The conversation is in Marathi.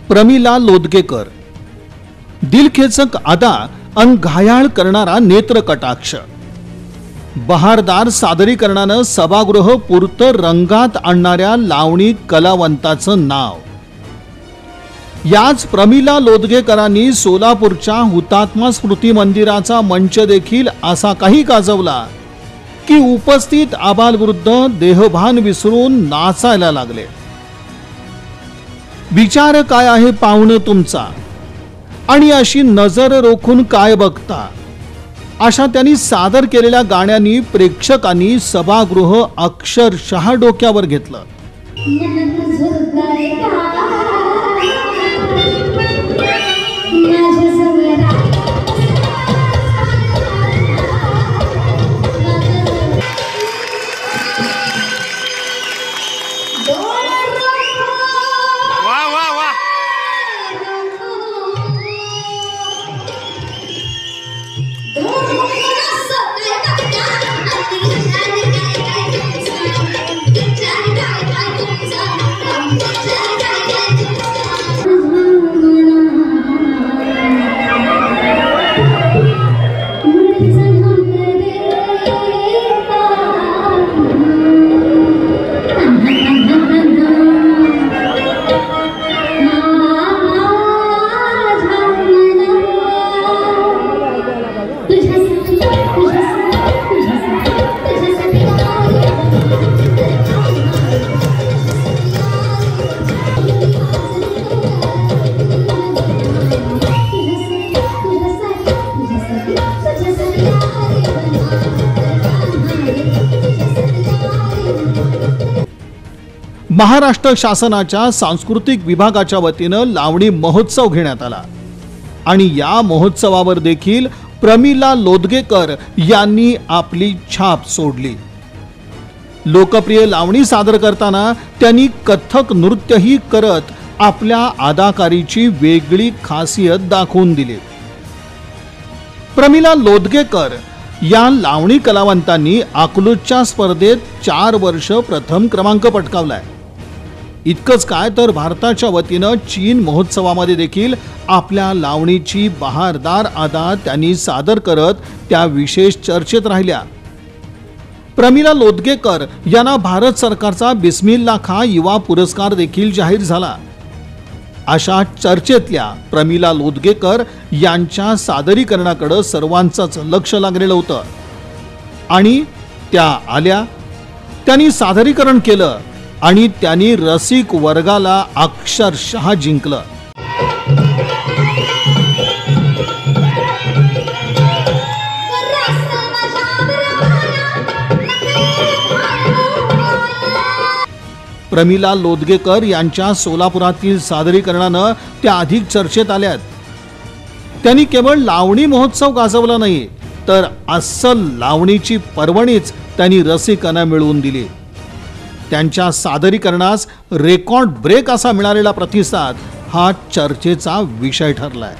प्रमिला लोदगेकर, दिलखेचक अदा अन घायाळ करणारा नेत्र कटाक्ष, बहारदार सादरीकरणानं सभागृह पुरतं रंगात आणणाऱ्या लावणी कलावंताचं नाव. याच प्रमिला लोदगेकरांनी सोलापूरच्या हुतात्मा स्मृती मंदिराचा मंच देखील असा काही गाजवला की उपस्थित आबालवृद्ध देहभान विसरून नाचायला लागले. विचार काय आहे पाहुणं तुमचा, आणि अशी नजर रोखून काय बघता, अशा त्यांनी सादर केलेल्या गाण्यांनी प्रेक्षकांनी सभागृह अक्षरशः डोक्यावर घेतलं. महाराष्ट्र शासनाच्या सांस्कृतिक विभागाच्या वतीनं लावणी महोत्सव घेण्यात आला आणि या महोत्सवावर देखील प्रमिला लोदगेकर यांनी आपली छाप सोडली. लोकप्रिय लावणी सादर करताना त्यांनी कथ्थक नृत्यही करत आपल्या अदाकारीची वेगळी खासियत दाखवून दिली. प्रमिला लोदगेकर या लावणी कलावंतांनी अकलूजच्या स्पर्धेत 4 वर्ष प्रथम क्रमांक पटकावलाय. इतकंच काय तर भारताच्या वतीनं चीन महोत्सवामध्ये देखील आपल्या लावणीची बहारदार अदा त्यांनी सादर करत त्या विशेष चर्चेत राहिल्या. प्रमिला लोदगेकर यांना भारत सरकारचा बिस्मिल्ला खां युवा पुरस्कार देखील जाहीर झाला. अशा चर्चेतल्या प्रमिला लोदगेकर यांच्या सादरीकरणाकडे सर्वांचंच लक्ष लागलेलं होतं आणि त्या आल्या, त्यांनी सादरीकरण केलं आणि त्यांनी रसिक वर्गाला अक्षरशः जिंकलं. प्रमिला लोदगेकर यांच्या सोलापुरातील सादरीकरणानं त्या अधिक चर्चेत आल्यात. त्यांनी केवळ लावणी महोत्सव गाजवला नाही, तर अस्सल लावणीची पर्वणीच त्यांनी रसिकांना मिळवून दिली. त्यांच्या सादरीकरणास रेकॉर्ड ब्रेक असा मिळालेला प्रतिसाद हा चर्चेचा विषय ठरलाय.